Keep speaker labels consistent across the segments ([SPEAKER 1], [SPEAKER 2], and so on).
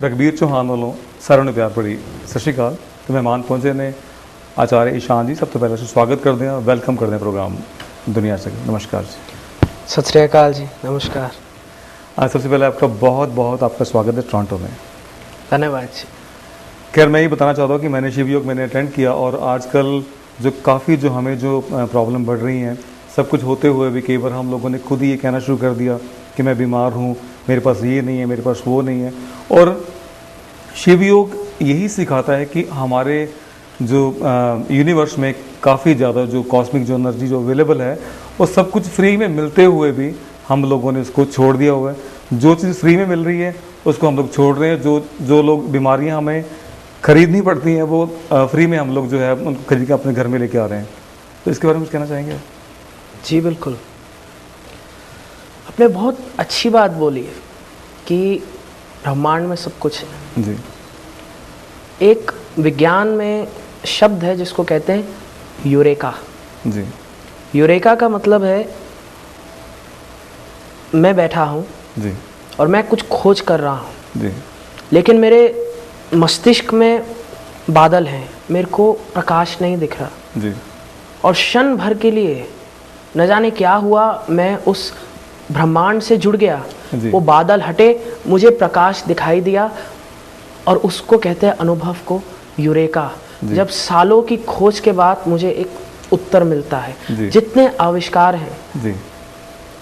[SPEAKER 1] रघबीर चौहान वालों सारों ने प्यार भरी सत श्री अकाल। तो मेहमान पहुंचे ने आचार्य ईशान जी, सब तो पहले स्वागत कर दें और वेलकम कर दें प्रोग्राम दुनिया से। नमस्कार जी।
[SPEAKER 2] सत श्री अकाल जी, नमस्कार।
[SPEAKER 1] आज सबसे पहले आपका बहुत बहुत आपका स्वागत है टोरंटो में।
[SPEAKER 2] धन्यवाद जी।
[SPEAKER 1] खैर मैं ये बताना चाहता हूँ कि मैंने शिव योग मैंने अटेंड किया और आजकल जो काफ़ी जो हमें जो प्रॉब्लम बढ़ रही हैं, सब कुछ होते हुए भी कई बार हम लोगों ने खुद ही ये कहना शुरू कर दिया कि मैं बीमार हूँ, मेरे पास ये नहीं है, मेरे पास वो नहीं है। और शिव योग यही सिखाता है कि हमारे जो यूनिवर्स में काफ़ी ज़्यादा जो कॉस्मिक जो एनर्जी जो अवेलेबल है वो सब कुछ फ्री में मिलते हुए भी हम लोगों ने उसको छोड़ दिया हुआ है। जो चीज़ फ्री में मिल रही है उसको हम लोग छोड़ रहे हैं। जो लोग बीमारियां हमें खरीदनी पड़ती हैं वो फ्री में हम लोग जो है उनको खरीद के अपने घर में लेके आ रहे हैं। तो इसके बारे में कुछ कहना चाहेंगे?
[SPEAKER 2] जी बिल्कुल, आपने बहुत अच्छी बात बोली है कि ब्रह्मांड में सब कुछ है
[SPEAKER 1] जी।
[SPEAKER 2] एक विज्ञान में शब्द है जिसको कहते हैं यूरेका।
[SPEAKER 1] जी।
[SPEAKER 2] यूरेका का मतलब है मैं बैठा हूँ
[SPEAKER 1] जी
[SPEAKER 2] और मैं कुछ खोज कर रहा हूँ
[SPEAKER 1] जी,
[SPEAKER 2] लेकिन मेरे मस्तिष्क में बादल हैं, मेरे को प्रकाश नहीं दिख रहा
[SPEAKER 1] जी।
[SPEAKER 2] और क्षण भर के लिए न जाने क्या हुआ, मैं उस ब्रह्मांड से जुड़ गया।
[SPEAKER 1] जी।
[SPEAKER 2] वो बादल हटे, मुझे प्रकाश दिखाई दिया और उसको कहते हैं अनुभव को यूरेका। जब सालों की खोज के बाद मुझे एक उत्तर मिलता है।
[SPEAKER 1] जी।
[SPEAKER 2] जितने आविष्कार हैं
[SPEAKER 1] जी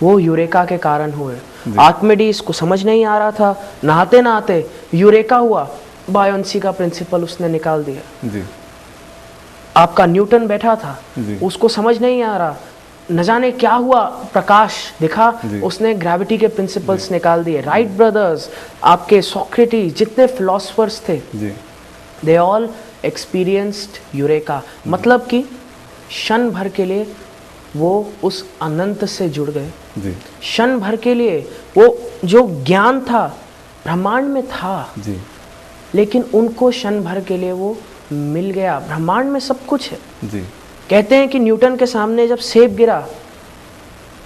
[SPEAKER 2] वो यूरेका के कारण हुए। आर्किमिडीज को समझ नहीं आ रहा था, नहाते नहाते यूरेका हुआ, बायोन्सी का प्रिंसिपल उसने निकाल दिया।
[SPEAKER 1] जी।
[SPEAKER 2] आपका न्यूटन बैठा था,
[SPEAKER 1] जी।
[SPEAKER 2] उसको समझ नहीं आ रहा, न जाने क्या हुआ, प्रकाश दिखा, उसने ग्रेविटी के प्रिंसिपल्स निकाल दिए। राइट ब्रदर्स, आपके सोक्रेटिस, जितने फिलोसफर्स थे, दे ऑल एक्सपीरियंस्ड यूरेका। मतलब कि क्षण भर के लिए वो उस अनंत से जुड़ गए। क्षण भर के लिए वो जो ज्ञान था ब्रह्मांड में था
[SPEAKER 1] जी।
[SPEAKER 2] लेकिन उनको क्षण भर के लिए वो मिल गया। ब्रह्मांड में सब कुछ है
[SPEAKER 1] जी।
[SPEAKER 2] कहते हैं कि न्यूटन के सामने जब सेब गिरा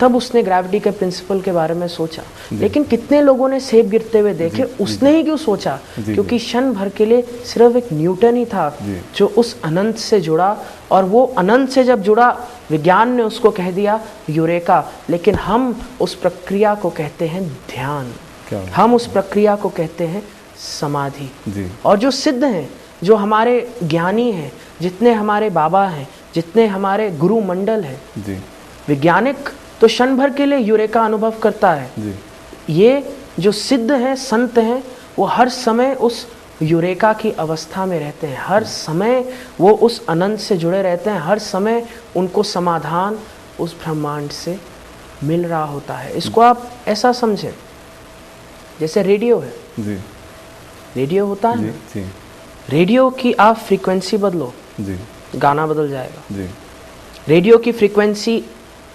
[SPEAKER 2] तब उसने ग्रेविटी के प्रिंसिपल के बारे में सोचा, लेकिन कितने लोगों ने सेब गिरते हुए देखे, उसने ही क्यों सोचा? क्योंकि क्षण भर के लिए सिर्फ एक न्यूटन ही था जो उस अनंत से जुड़ा, और वो अनंत से जब जुड़ा विज्ञान ने उसको कह दिया यूरेका। लेकिन हम उस प्रक्रिया को कहते हैं ध्यान, हम उस प्रक्रिया को कहते हैं समाधि। और जो सिद्ध हैं, जो हमारे ज्ञानी हैं, जितने हमारे बाबा हैं, जितने हमारे गुरु मंडल हैं, वैज्ञानिक तो क्षण भर के लिए यूरेका अनुभव करता है। ये जो सिद्ध हैं, संत हैं, वो हर समय उस यूरेका की अवस्था में रहते हैं। हर समय वो उस अनंत से जुड़े रहते हैं। हर समय उनको समाधान उस ब्रह्मांड से मिल रहा होता है। इसको आप ऐसा समझें जैसे रेडियो है। रेडियो होता है ना, रेडियो की आप फ्रीक्वेंसी बदलो, गाना बदल जाएगा। रेडियो की फ्रीक्वेंसी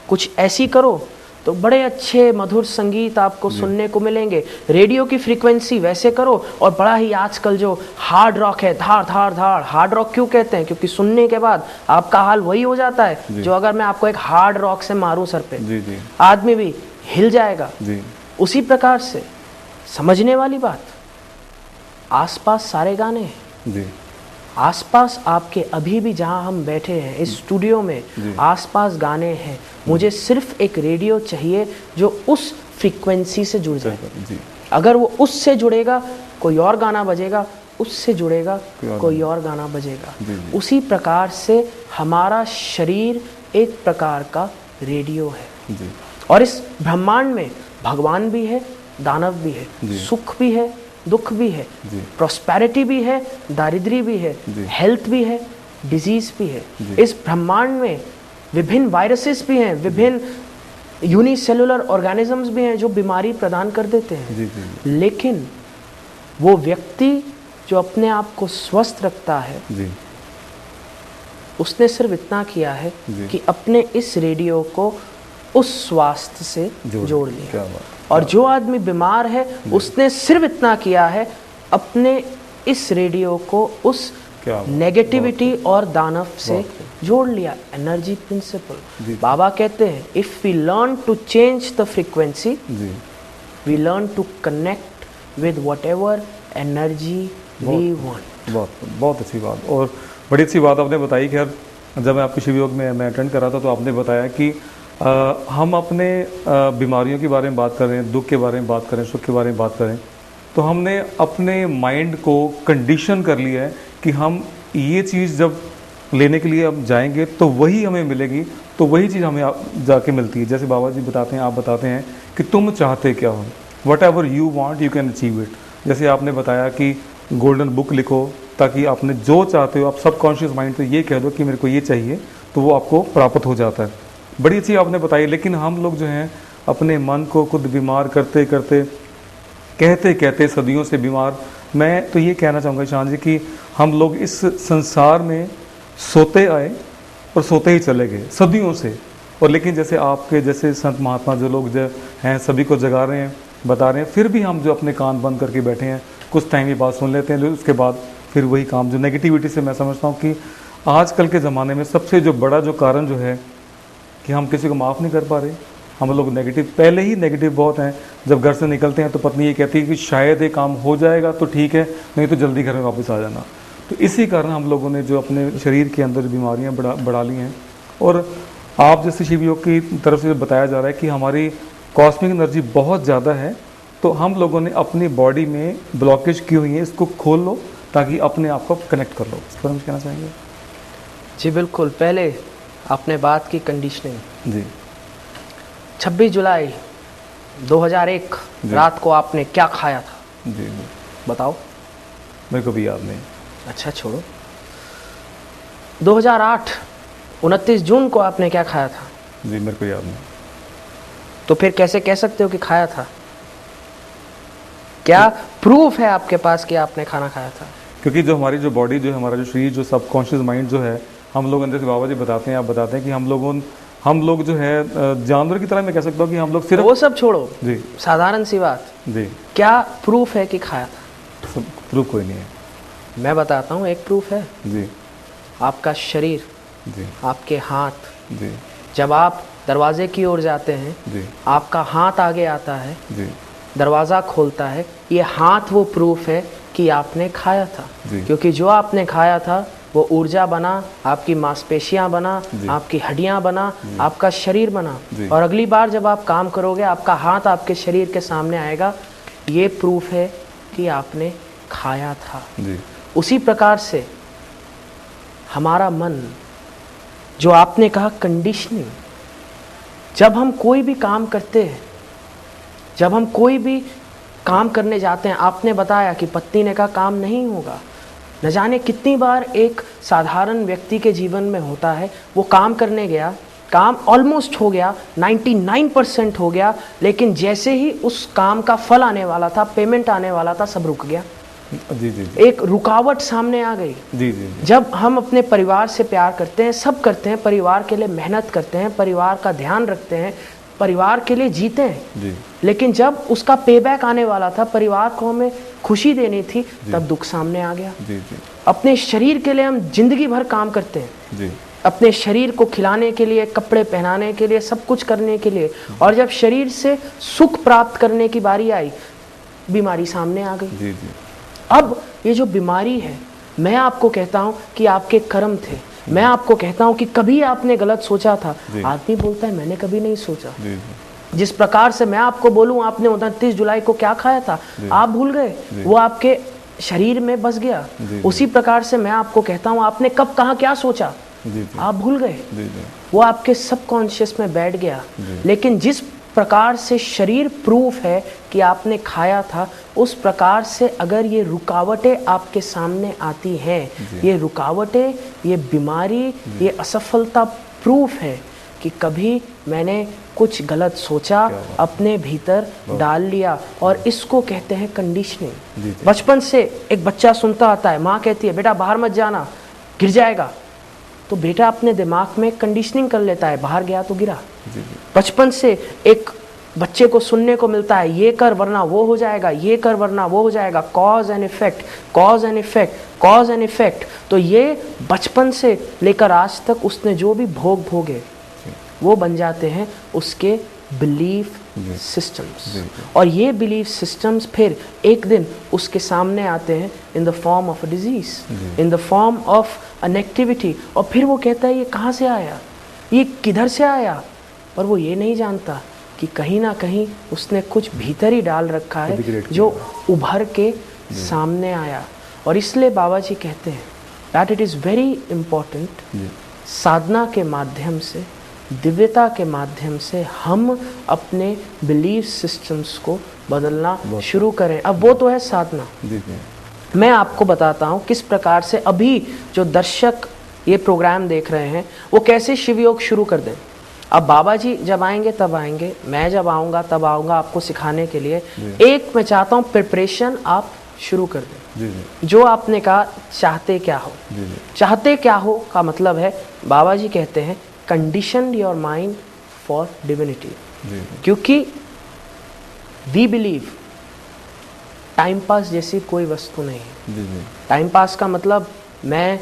[SPEAKER 2] कुछ ऐसी करो तो बड़े अच्छे मधुर संगीत आपको सुनने को मिलेंगे। रेडियो की फ्रीक्वेंसी वैसे करो और बड़ा ही आजकल जो हार्ड रॉक है, धाड़ धाड़ धाड़, हार्ड रॉक क्यों कहते हैं? क्योंकि सुनने के बाद आपका हाल वही हो जाता है जो अगर मैं आपको एक हार्ड रॉक से मारूं सर पे, आदमी भी हिल जाएगा। उसी प्रकार से समझने वाली बात, आसपास सारे गाने हैं। आसपास आपके अभी भी जहां हम बैठे हैं इस स्टूडियो में आसपास गाने हैं। मुझे सिर्फ एक रेडियो चाहिए जो उस फ्रीक्वेंसी से जुड़ जाएगा। अगर वो उससे जुड़ेगा कोई और गाना बजेगा, उससे जुड़ेगा कोई और गाना बजेगा। उसी प्रकार से हमारा शरीर एक प्रकार का रेडियो है। और इस ब्रह्मांड में भगवान भी है, दानव भी है, सुख भी है, दुख भी है, प्रॉस्पेरिटी भी है, दारिद्र्य भी है, हेल्थ भी है, डिजीज भी है। इस ब्रह्मांड में विभिन्न वायरसेस भी हैं, विभिन्न यूनिसेलुलर ऑर्गेनिजम्स भी हैं जो बीमारी प्रदान कर देते हैं। लेकिन वो व्यक्ति जो अपने आप को स्वस्थ रखता है, उसने सिर्फ इतना किया है कि अपने इस रेडियो को उस स्वास्थ्य से जोड़ लिया। और जो आदमी बीमार है उसने सिर्फ इतना किया है, अपने इस रेडियो को उस नेगेटिविटी और दानव से जोड़ लिया। Energy principal. बाबा कहते हैं if we learn to change the frequency, we learn to connect with whatever energy we want.
[SPEAKER 1] बहुत बहुत अच्छी बात, और बड़ी अच्छी बात आपने बताई कि यार जब मैं आपके शिव योग में मैं अटेंड कर रहा था तो आपने बताया कि हम अपने बीमारियों के बारे में बात कर रहे हैं, दुख के बारे में बात करें, सुख के बारे में बात करें, तो हमने अपने माइंड को कंडीशन कर लिया है कि हम ये चीज़ जब लेने के लिए हम जाएंगे तो वही हमें मिलेगी, तो वही चीज़ हमें जाके मिलती है। जैसे बाबा जी बताते हैं, आप बताते हैं कि तुम चाहते क्या हो, what ever you want you can achieve it. जैसे आपने बताया कि गोल्डन बुक लिखो ताकि आपने जो चाहते हो आप सबकॉन्शियस माइंड से ये कह दो कि मेरे को ये चाहिए, तो वो आपको प्राप्त हो जाता है। बड़ी अच्छी आपने बताई। लेकिन हम लोग जो हैं अपने मन को खुद बीमार करते करते, कहते कहते सदियों से बीमार। मैं तो ये कहना चाहूँगा ईशान जी कि हम लोग इस संसार में सोते आए और सोते ही चले गए सदियों से, और लेकिन जैसे आपके जैसे संत महात्मा जो लोग जो हैं सभी को जगा रहे हैं, बता रहे हैं, फिर भी हम जो अपने कान बंद करके बैठे हैं कुछ टाइम ये बात सुन लेते हैं, उसके बाद फिर वही काम। जो नेगेटिविटी से मैं समझता हूँ कि आजकल के ज़माने में सबसे जो बड़ा जो कारण जो है कि हम किसी को माफ़ नहीं कर पा रहे। हम लोग नेगेटिव, पहले ही नेगेटिव बहुत हैं। जब घर से निकलते हैं तो पत्नी ये कहती है कि शायद ये काम हो जाएगा तो ठीक है, नहीं तो जल्दी घर में वापस आ जाना। तो इसी कारण हम लोगों ने जो अपने शरीर के अंदर बीमारियां बढ़ा ली हैं। और आप जैसे शिव योग की तरफ से बताया जा रहा है कि हमारी कॉस्मिक एनर्जी बहुत ज़्यादा है, तो हम लोगों ने अपनी बॉडी में ब्लॉकेज की हुई है, इसको खोल लो ताकि अपने आप को कनेक्ट कर लो। इस पर हम कहना चाहेंगे।
[SPEAKER 2] जी बिल्कुल। पहले आपने बात की कंडीशनिंग।
[SPEAKER 1] जी
[SPEAKER 2] 26 जुलाई 2001 रात को आपने क्या खाया था?
[SPEAKER 1] जी
[SPEAKER 2] बताओ।
[SPEAKER 1] मेरे को भी याद नहीं।
[SPEAKER 2] अच्छा छोड़ो। 2008 29 जून को आपने क्या खाया था?
[SPEAKER 1] जी मेरे को याद नहीं।
[SPEAKER 2] तो फिर कैसे कह सकते हो कि खाया था? क्या प्रूफ है आपके पास कि आपने खाना खाया था?
[SPEAKER 1] क्योंकि जो हमारी जो बॉडी जो है, हमारा जो शरीर, जो सबकॉन्शियस माइंड जो है, हम लोग अंदर से बाबा जी बताते हैं, आप बताते हैं कि हम लोग जो है जानवर की तरह मैं कह सकता हूँ कि हम लोग सिर्फ
[SPEAKER 2] वो सब छोड़ो
[SPEAKER 1] जी,
[SPEAKER 2] साधारण सी बात,
[SPEAKER 1] जी
[SPEAKER 2] क्या प्रूफ है कि खाया था?
[SPEAKER 1] सब प्रूफ कोई नहीं है।
[SPEAKER 2] मैं बताता हूँ, एक प्रूफ है।
[SPEAKER 1] जी
[SPEAKER 2] आपका शरीर,
[SPEAKER 1] जी
[SPEAKER 2] आपके हाथ।
[SPEAKER 1] जी
[SPEAKER 2] जब आप दरवाजे की ओर जाते हैं,
[SPEAKER 1] जी
[SPEAKER 2] आपका हाथ आगे आता है,
[SPEAKER 1] जी
[SPEAKER 2] दरवाज़ा खोलता है, ये हाथ वो प्रूफ है कि आपने खाया था।
[SPEAKER 1] जी।
[SPEAKER 2] क्योंकि जो आपने खाया था वो ऊर्जा बना, आपकी मांसपेशियां बना, आपकी हड्डियां बना, आपका शरीर बना। और अगली बार जब आप काम करोगे, आपका हाथ आपके शरीर के सामने आएगा, ये प्रूफ है कि आपने खाया था।
[SPEAKER 1] जी
[SPEAKER 2] उसी प्रकार से हमारा मन, जो आपने कहा कंडीशनिंग, जब हम कोई भी काम करते हैं, जब हम कोई भी काम करने जाते हैं, आपने बताया कि पत्नी ने कहा काम नहीं होगा। न जाने कितनी बार एक साधारण व्यक्ति के जीवन में होता है, वो काम करने गया, काम ऑलमोस्ट हो गया, 99% हो गया, लेकिन जैसे ही उस काम का फल आने वाला था, पेमेंट आने वाला था, सब रुक गया।
[SPEAKER 1] जी जी जी।
[SPEAKER 2] एक रुकावट सामने आ गई।
[SPEAKER 1] जी जी जी।
[SPEAKER 2] जब हम अपने परिवार से प्यार करते हैं, सब करते हैं, परिवार के लिए मेहनत करते हैं, परिवार का ध्यान रखते हैं, परिवार के लिए जीते हैं
[SPEAKER 1] जी।
[SPEAKER 2] लेकिन जब उसका पेबैक आने वाला था, परिवार को हमें खुशी देनी थी, तब दुख सामने आ गया।
[SPEAKER 1] जी जी।
[SPEAKER 2] अपने शरीर के लिए हम जिंदगी भर काम करते हैं,
[SPEAKER 1] जी।
[SPEAKER 2] अपने शरीर को खिलाने के लिए, कपड़े पहनाने के लिए, सब कुछ करने के लिए, और जब शरीर से सुख प्राप्त करने की बारी आई, बीमारी सामने आ गई।
[SPEAKER 1] जी जी।
[SPEAKER 2] अब ये जो बीमारी है, मैं आपको कहता हूँ कि आपके कर्म थे। मैं आपको कहता हूँ कि कभी आपने गलत सोचा था। आदमी बोलता है मैंने कभी नहीं सोचा।
[SPEAKER 1] जी जी।
[SPEAKER 2] जिस प्रकार से मैं आपको बोलूँ आपने 29 जुलाई को क्या खाया था, आप भूल गए, वो आपके शरीर में बस गया। उसी प्रकार से मैं आपको कहता हूँ आपने कब कहाँ क्या सोचा, आप भूल गए, वो आपके सबकॉन्शियस में बैठ गया। लेकिन जिस प्रकार से शरीर प्रूफ है कि आपने खाया था, उस प्रकार से अगर ये रुकावटें आपके सामने आती हैं, ये रुकावटें, ये बीमारी, ये असफलता प्रूफ है कि कभी मैंने कुछ गलत सोचा, अपने भीतर डाल लिया, और इसको कहते हैं कंडीशनिंग। बचपन से एक बच्चा सुनता आता है, माँ कहती है बेटा बाहर मत जाना, गिर जाएगा, तो बेटा अपने दिमाग में कंडीशनिंग कर लेता है, बाहर गया तो गिरा। बचपन से एक बच्चे को सुनने को मिलता है, ये कर वरना वो हो जाएगा, ये कर वरना वो हो जाएगा, cause and effect, cause and effect, cause and effect. तो ये बचपन से लेकर आज तक उसने जो भी भोग भोगे, वो बन जाते हैं उसके बिलीफ सिस्टम्स, और ये बिलीफ सिस्टम्स फिर एक दिन उसके सामने आते हैं in the form of a disease, in the form of an activity, और फिर वो कहता है ये कहाँ से आया, ये किधर से आया, पर वो ये नहीं जानता कि कहीं ना कहीं उसने कुछ भीतर ही डाल रखा है जो उभर के सामने आया। और इसलिए बाबा जी कहते हैं that it is very important, साधना के माध्यम से, दिव्यता के माध्यम से हम अपने बिलीफ सिस्टम्स को बदलना शुरू करें। अब वो तो है साधना। मैं आपको बताता हूँ किस प्रकार से अभी जो दर्शक ये प्रोग्राम देख रहे हैं वो कैसे शिव योग शुरू कर दें। अब बाबा जी जब आएंगे तब आएंगे, मैं जब आऊँगा तब आऊँगा आपको सिखाने के लिए। एक मैं चाहता हूँ प्रिपरेशन आप शुरू कर दें। जो आपने कहा चाहते क्या हो, चाहते क्या हो का मतलब है बाबा जी कहते हैं condition your mind for divinity, क्योंकि वी बिलीव टाइम पास जैसी कोई वस्तु नहीं है। टाइम पास का मतलब मैं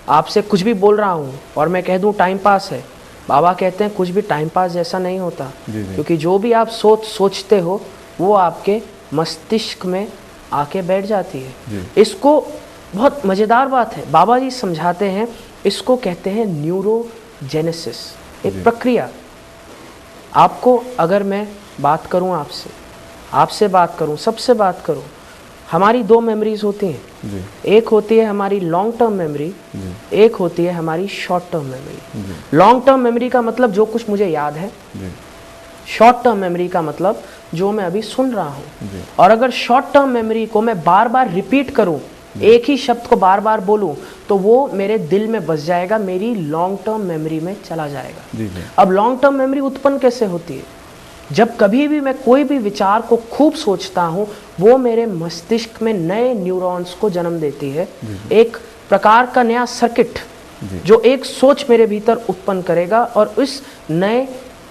[SPEAKER 2] आपसे कुछ भी बोल रहा हूँ और मैं कह दूँ टाइम पास है, बाबा कहते हैं कुछ भी टाइम पास जैसा नहीं होता, क्योंकि जो भी आप सोचते हो वो आपके मस्तिष्क में आके बैठ जाती है। इसको बहुत मज़ेदार बात है, बाबा जी समझाते हैं, इसको कहते हैं न्यूरोजेनेसिस, एक प्रक्रिया। आपको अगर मैं बात करूं आपसे बात करूं, सबसे बात करूं, हमारी दो मेमोरीज होती हैं। एक होती है हमारी लॉन्ग टर्म मेमोरी, एक होती है हमारी short term memory. Long term memory का मतलब जो कुछ मुझे याद है, शॉर्ट टर्म मेमोरी का मतलब जो मैं अभी सुन रहा हूँ। और अगर शॉर्ट टर्म मेमोरी को मैं बार बार रिपीट करूँ, एक ही शब्द को बार बार बोलूं, तो वो मेरे दिल में बस जाएगा, मेरी लॉन्ग टर्म मेमोरी में चला जाएगा। अब लॉन्ग टर्म मेमोरी उत्पन्न कैसे होती है? जब कभी भी मैं कोई भी विचार को खूब सोचता हूं, वो मेरे मस्तिष्क में नए न्यूरॉन्स को जन्म देती है, एक प्रकार का नया सर्किट जो एक सोच मेरे भीतर उत्पन्न करेगा। और इस नए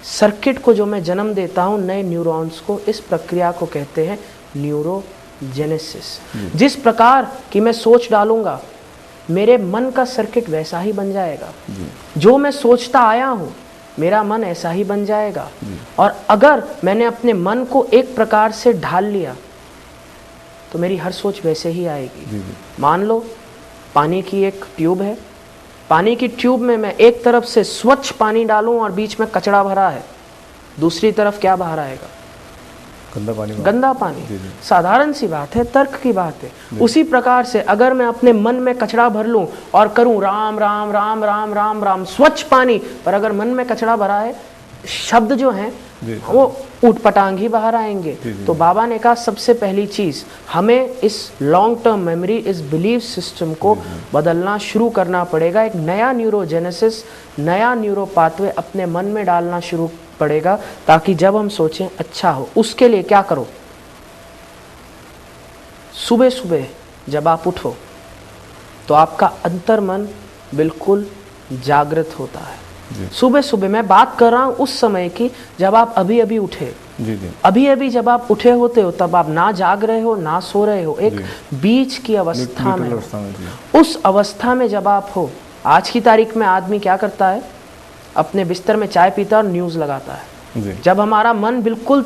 [SPEAKER 2] सर्किट को जो मैं जन्म देता हूं, नए न्यूरॉन्स को, इस प्रक्रिया को कहते हैं न्यूरोजेनेसिस। जिस प्रकार की मैं सोच डालूंगा, मेरे मन का सर्किट वैसा ही बन जाएगा। जो मैं सोचता आया हूं, मेरा मन ऐसा ही बन जाएगा। और अगर मैंने अपने मन को एक प्रकार से ढाल लिया, तो मेरी हर सोच वैसे ही आएगी। मान लो पानी की एक ट्यूब है, पानी की ट्यूब में मैं एक तरफ से स्वच्छ पानी डालूं और बीच में कचरा भरा है, दूसरी तरफ क्या बाहर आएगा? गंदा पानी। साधारण सी बात है, तर्क की बात है। उसी प्रकार से अगर मैं अपने मन में कचरा भर लूं और करूं राम राम राम राम राम राम, स्वच्छ पानी, पर अगर मन में कचरा भरा है, शब्द जो हैं वो ऊटपटांग ही बाहर आएंगे। तो बाबा ने कहा सबसे पहली चीज हमें इस लॉन्ग टर्म मेमोरी, इस बिलीफ सिस्टम को बदलना शुरू करना पड़ेगा। एक नया न्यूरोजेनेसिस, नया न्यूरो पाथवे अपने मन में डालना शुरू पड़ेगा, ताकि जब हम सोचें अच्छा हो। उसके लिए क्या करो? सुबह सुबह जब आप उठो तो आपका अंतर्मन बिल्कुल जागृत होता है। सुबह सुबह मैं बात कर रहा हूं उस समय की जब आप अभी अभी उठे। अभी अभी जब आप उठे होते हो तब आप ना जाग रहे हो ना सो रहे हो, एक बीच की अवस्था में। उस अवस्था में जब आप हो, आज की तारीख में आदमी क्या करता है? अपने बिस्तर में चाय पीता और न्यूज़ लगाता है। जब हमारा मन बिल्कुल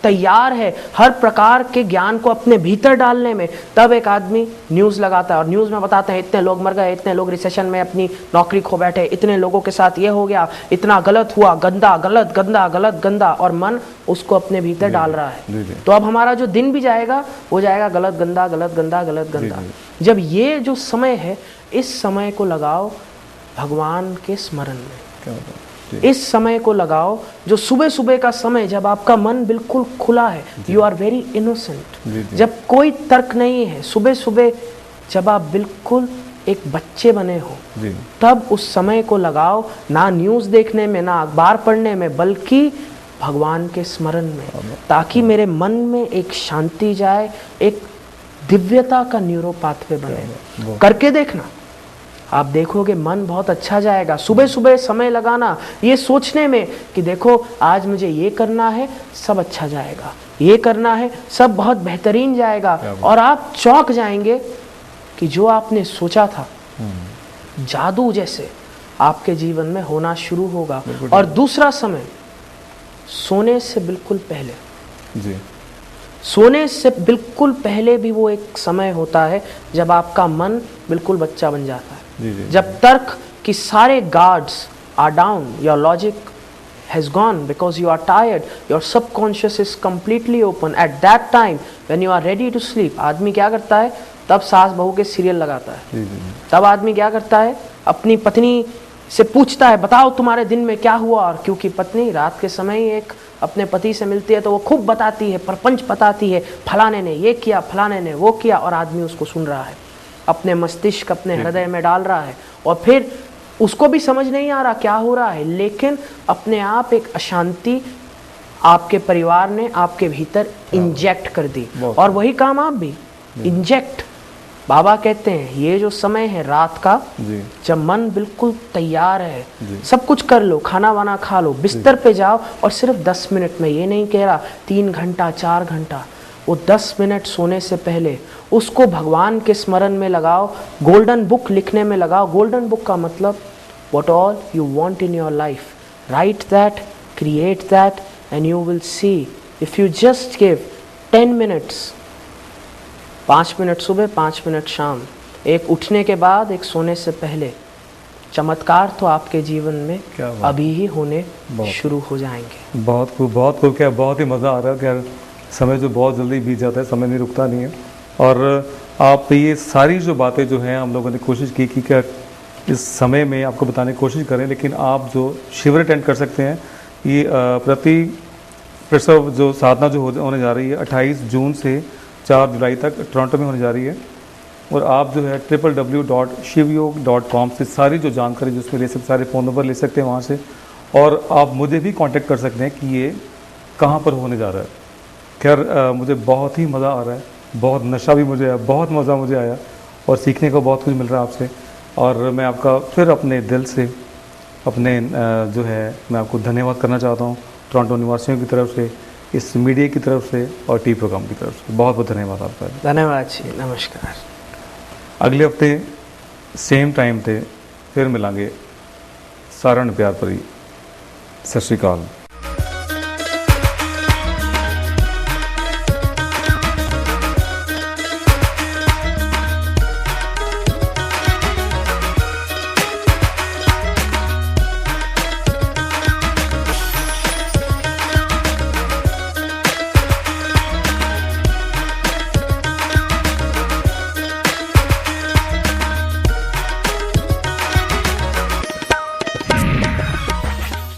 [SPEAKER 2] तैयार है हर प्रकार के ज्ञान को अपने भीतर डालने में, तब एक आदमी न्यूज़ लगाता है और न्यूज़ में बताते हैं इतने लोग मर गए, इतने लोग रिसेशन में अपनी नौकरी खो बैठे, इतने लोगों के साथ ये हो गया, इतना गलत हुआ, गंदा गलत गंदा गलत गंदा, और मन उसको अपने भीतर डाल रहा है। तो अब हमारा जो दिन भी जाएगा वो जाएगा गलत गंदा गलत गंदा गलत गंदा। जब ये जो समय है, इस समय को लगाओ भगवान के स्मरण में। इस समय को लगाओ जो सुबह सुबह का समय, जब आपका मन बिल्कुल खुला है, यू आर वेरी इनोसेंट, जब कोई तर्क नहीं है, सुबह सुबह जब आप बिल्कुल एक बच्चे बने हो, तब उस समय को लगाओ, ना न्यूज़ देखने में, ना अखबार पढ़ने में, बल्कि भगवान के स्मरण में, ताकि मेरे मन में एक शांति जाए, एक दिव्यता का न्यूरो पाथवे बने। करके देखना, आप देखोगे मन बहुत अच्छा जाएगा। सुबह सुबह समय लगाना ये सोचने में कि देखो आज मुझे ये करना है, सब अच्छा जाएगा, ये करना है, सब बहुत बेहतरीन जाएगा। और आप चौंक जाएंगे कि जो आपने सोचा था जादू जैसे आपके जीवन में होना शुरू होगा। और दूसरा समय सोने से बिल्कुल पहले,
[SPEAKER 1] जी
[SPEAKER 2] सोने से बिल्कुल पहले भी वो एक समय होता है जब आपका मन बिल्कुल बच्चा बन जाता है।
[SPEAKER 1] जी जी
[SPEAKER 2] जब तर्क की सारे guards are down, your logic has gone because you are tired, your subconscious is completely open. At that time when you are ready to sleep, आदमी क्या करता है? तब सास बहू के सीरियल लगाता है।
[SPEAKER 1] जी जी
[SPEAKER 2] तब आदमी क्या करता है? अपनी पत्नी से पूछता है बताओ तुम्हारे दिन में क्या हुआ, और क्योंकि पत्नी रात के समय ही एक अपने पति से मिलती है तो वो खूब बताती है, प्रपंच बताती है, फलाने ने ये किया, फलाने ने वो किया, और आदमी उसको सुन रहा है, अपने मस्तिष्क अपने हृदय में डाल रहा है, और फिर उसको भी समझ नहीं आ रहा क्या हो रहा है, लेकिन अपने आप एक अशांति आपके परिवार ने आपके भीतर इंजेक्ट कर दी। और वही काम आप भी इंजेक्ट, बाबा कहते हैं ये जो समय है रात का,
[SPEAKER 1] जी
[SPEAKER 2] जब मन बिल्कुल तैयार है, सब कुछ कर लो, खाना वाना खा लो, बिस्तर पे जाओ, और सिर्फ 10 मिनट में, ये नहीं कह रहा 3 घंटा 4 घंटा, वो 10 मिनट सोने से पहले उसको भगवान के स्मरण में लगाओ, गोल्डन बुक लिखने में लगाओ। गोल्डन बुक का मतलब what all you want in your life, write that, create that, and you will see if you just give 10 minutes, 5 minute सुबह 5 मिनट शाम, एक उठने के बाद एक सोने से पहले, चमत्कार तो आपके जीवन में अभी ही होने शुरू हो जाएंगे।
[SPEAKER 1] बहुत खूब क्या, बहुत ही मज़ा आ रहा है। क्या समय जो बहुत जल्दी बीत जाता है, समय नहीं रुकता नहीं है। और आप ये सारी जो बातें जो हैं हम लोगों ने कोशिश की कि क्या इस समय में आपको बताने की कोशिश करें, लेकिन आप जो शिविर अटेंड कर सकते हैं, ये प्रति प्रसव जो साधना जो होने जा रही है 28 जून से 4 जुलाई तक टोरंटो में होने जा रही है। और आप जो है www.shivयोग.com से सारी जो जानकारी जो उसमें ले सकते, सारे फ़ोन नंबर ले सकते हैं वहाँ से, और आप मुझे भी कांटेक्ट कर सकते हैं कि ये कहाँ पर होने जा रहा है। खैर मुझे बहुत ही मज़ा आ रहा है, बहुत नशा भी मुझे आया, बहुत मज़ा मुझे आया, और सीखने को बहुत कुछ मिल रहा है आपसे। और मैं आपका फिर अपने दिल से अपने जो है मैं आपको धन्यवाद करना चाहता हूँ, टोरंटो निवासियों की तरफ से, इस मीडिया की तरफ से, और टी प्रोग्राम की तरफ से बहुत बहुत धन्यवाद आपका।
[SPEAKER 2] धन्यवाद जी, नमस्कार।
[SPEAKER 1] अगले हफ्ते सेम टाइम पे फिर मिलांगे। सारण प्यार भरी सत श्री अकाल।